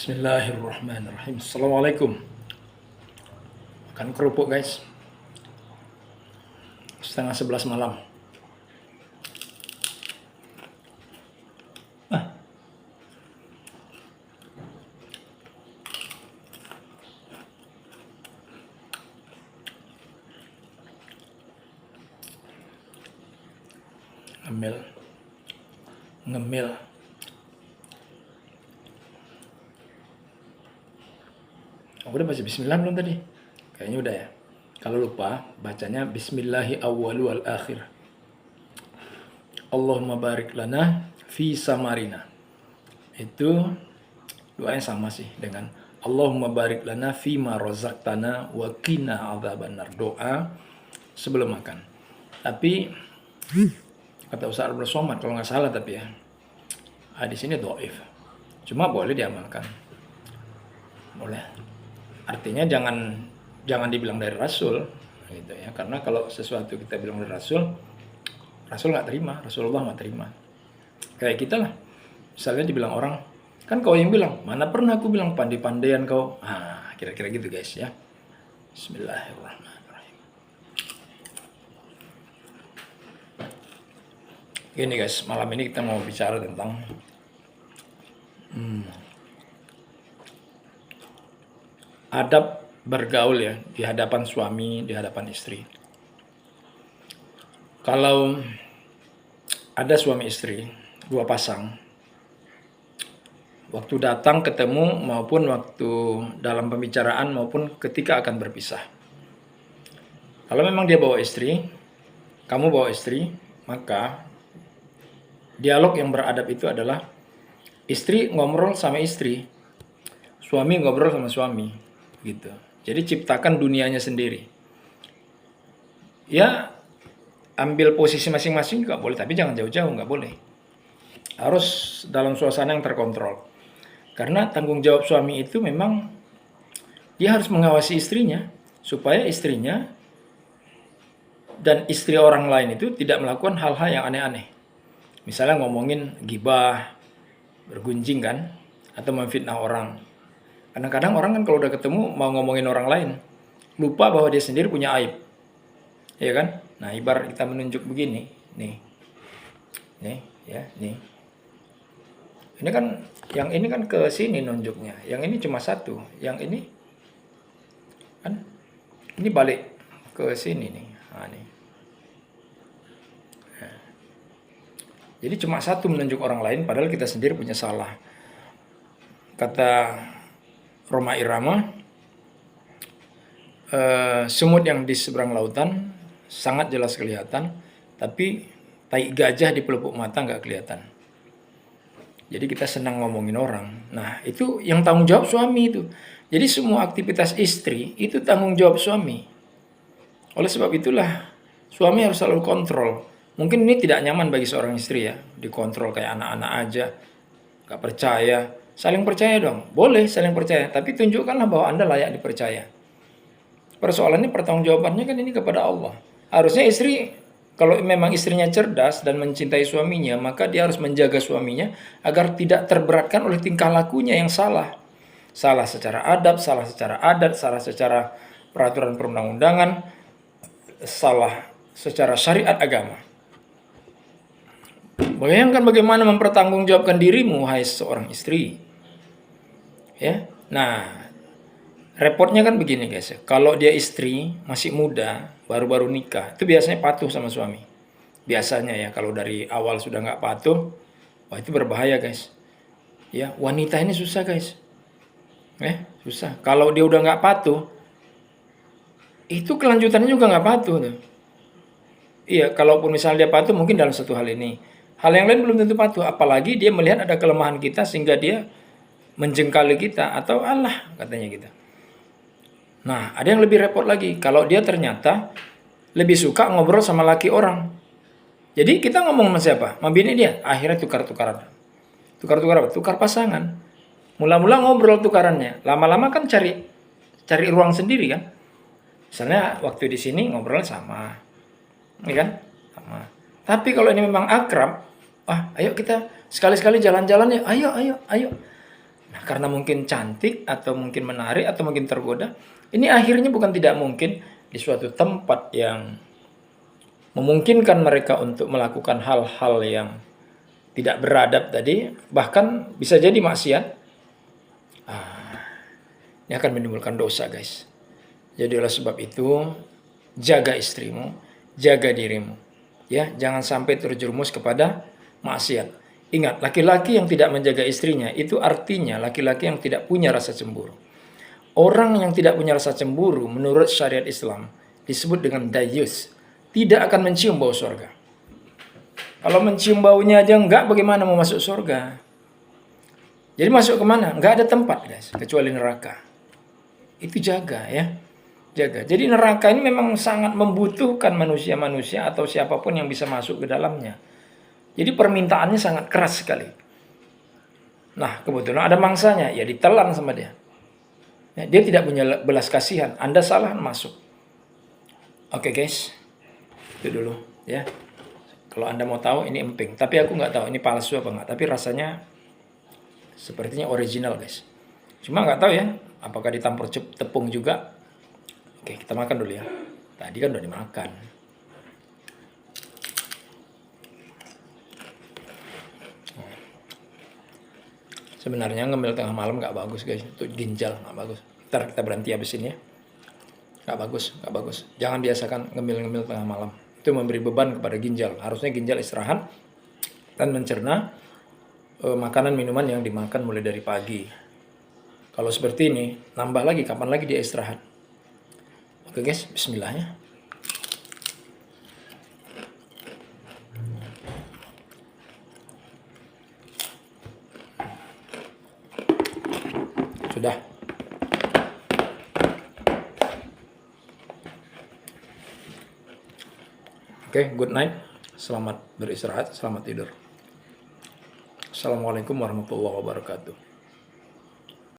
Bismillahirrahmanirrahim. Assalamualaikum. Makan kerupuk guys. Setengah 11 malam. Ah, ngemil. Ngemil. Aku udah baca bismillah belum tadi? Kayaknya udah ya. Kalau lupa, bacanya bismillahi awwalu wal akhir. Allahumma barik lana fi samarina. Itu doanya sama sih dengan Allahumma barik lana fi ma razaqtana wa qina adzabannar. Doa sebelum makan. Tapi kata Ustaz Abdul Somad kalau nggak salah tapi ya. Di sini dhaif. Cuma boleh diamalkan. Boleh. Artinya jangan dibilang dari Rasul gitu ya. Karena kalau sesuatu kita bilang dari Rasul nggak terima, Rasulullah nggak terima. Kayak kita lah. Misalnya dibilang orang, kan kau yang bilang, mana pernah aku bilang pandai-pandaian kau. Kira-kira gitu guys ya. Bismillahirrahmanirrahim. Gini guys, malam ini kita mau bicara tentang adab bergaul ya di hadapan suami, di hadapan istri. Kalau ada suami istri, dua pasang, waktu datang ketemu maupun waktu dalam pembicaraan maupun ketika akan berpisah. Kalau memang dia bawa istri, kamu bawa istri, maka dialog yang beradab itu adalah istri ngobrol sama istri, suami ngobrol sama suami, gitu. Jadi ciptakan dunianya sendiri. Ya, ambil posisi masing-masing juga boleh, tapi jangan jauh-jauh, nggak boleh. Harus dalam suasana yang terkontrol. Karena tanggung jawab suami itu memang dia harus mengawasi istrinya, supaya istrinya dan istri orang lain itu tidak melakukan hal-hal yang aneh-aneh. Misalnya ngomongin gibah, bergunjing kan, atau memfitnah orang. Kadang-kadang orang kan kalau udah ketemu mau ngomongin orang lain, lupa bahwa dia sendiri punya aib. Ya kan? Nah, ibarat kita menunjuk begini, nih. Nih, ya, nih. Ini kan yang ini kan ke sini nunjuknya. Yang ini cuma satu, yang ini kan ini balik ke sini nih. Nih. Nah. Jadi cuma satu menunjuk orang lain padahal kita sendiri punya salah. Kata Roma Irama, semut yang di seberang lautan sangat jelas kelihatan, tapi tai gajah di pelupuk mata nggak kelihatan. Jadi kita senang ngomongin orang. Nah, itu yang tanggung jawab suami itu. Jadi semua aktivitas istri itu tanggung jawab suami. Oleh sebab itulah suami harus selalu kontrol. Mungkin ini tidak nyaman bagi seorang istri ya, dikontrol kayak anak-anak aja, nggak percaya. Saling percaya dong, boleh saling percaya, tapi tunjukkanlah bahwa Anda layak dipercaya. Persoalannya pertanggungjawabannya kan ini kepada Allah. Harusnya istri, kalau memang istrinya cerdas dan mencintai suaminya, maka dia harus menjaga suaminya agar tidak terberatkan oleh tingkah lakunya yang salah. Salah secara adab, salah secara adat, salah secara peraturan perundang-undangan, salah secara syariat agama. Bayangkan bagaimana mempertanggungjawabkan dirimu, hai seorang istri. Ya, nah repotnya kan begini guys ya. Kalau dia istri masih muda, baru-baru nikah, itu biasanya patuh sama suami. Biasanya ya, kalau dari awal sudah nggak patuh, wah itu berbahaya guys. Ya, wanita ini susah guys. Susah. Kalau dia udah nggak patuh, itu kelanjutannya juga nggak patuh tuh. Iya, kalaupun misalnya dia patuh mungkin dalam satu hal ini. Hal yang lain belum tentu patuh, apalagi dia melihat ada kelemahan kita sehingga dia menjengkali kita atau Allah katanya gitu. Nah, ada yang lebih repot lagi. Kalau dia ternyata lebih suka ngobrol sama laki orang. Jadi kita ngomong sama siapa? Sama bini dia. Akhirnya tukar-tukaran. Tukar-tukar apa? Tukar pasangan. Mula-mula ngobrol tukarannya. Lama-lama kan cari ruang sendiri kan. Misalnya waktu di sini ngobrol sama. Ini kan? Sama. Tapi kalau ini memang akrab, ayo kita sekali-sekali jalan-jalan ya. Ayo. Nah, karena mungkin cantik atau mungkin menarik atau mungkin tergoda, ini akhirnya bukan tidak mungkin di suatu tempat yang memungkinkan mereka untuk melakukan hal-hal yang tidak beradab tadi, bahkan bisa jadi maksiat. Ini akan menimbulkan dosa, guys. Jadi oleh sebab itu, jaga istrimu, jaga dirimu. Ya, jangan sampai terjerumus kepada maksiat. Ingat, laki-laki yang tidak menjaga istrinya itu artinya laki-laki yang tidak punya rasa cemburu. Orang yang tidak punya rasa cemburu menurut syariat Islam disebut dengan dayus, tidak akan mencium bau surga. Kalau mencium baunya aja enggak, bagaimana mau masuk surga? Jadi masuk kemana? Enggak ada tempat, guys, kecuali neraka. Itu jaga ya. Jaga. Jadi neraka ini memang sangat membutuhkan manusia-manusia atau siapapun yang bisa masuk ke dalamnya. Jadi permintaannya sangat keras sekali. Nah, kebetulan ada mangsanya, ya ditelan sama dia. Ya, dia tidak punya belas kasihan. Anda salah masuk. Oke, guys. Itu dulu ya. Kalau Anda mau tahu ini emping, tapi aku nggak tahu ini palsu apa nggak. Tapi rasanya sepertinya original, guys. Cuma nggak tahu ya, apakah ditampur tepung juga. Oke, kita makan dulu ya. Tadi kan udah dimakan. Sebenarnya ngemil tengah malam nggak bagus, guys. Itu ginjal nggak bagus. Ntar kita berhenti habis ini ya. Nggak bagus, nggak bagus. Jangan biasakan ngemil-ngemil tengah malam. Itu memberi beban kepada ginjal. Harusnya ginjal istirahat dan mencerna makanan minuman yang dimakan mulai dari pagi. Kalau seperti ini, nambah lagi, kapan lagi dia istirahat. Oke guys, bismillah ya. Sudah. Oke, good night. Selamat beristirahat, selamat tidur. Assalamualaikum warahmatullahi wabarakatuh.